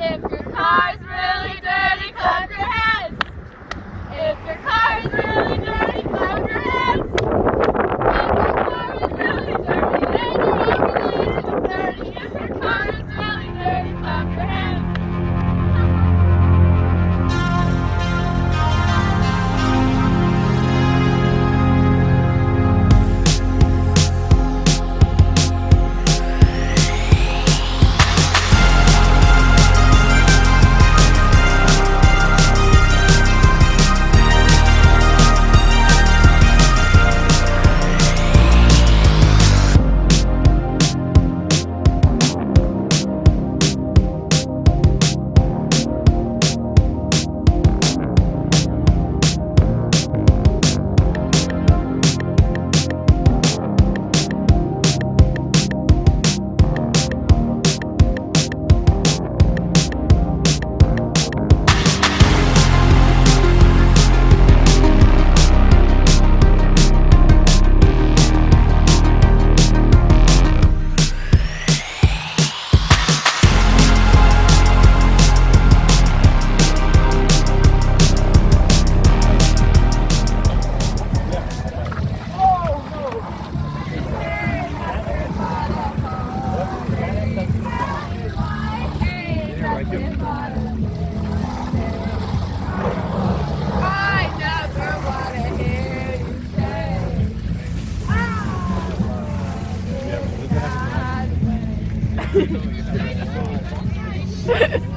If your car's really dirty, clap your hands. If your car is really dirty, clap your hands. If your car is really dirty, then you're over the age of 30. If your car is really dirty, clap your hands. I never want to hear you say,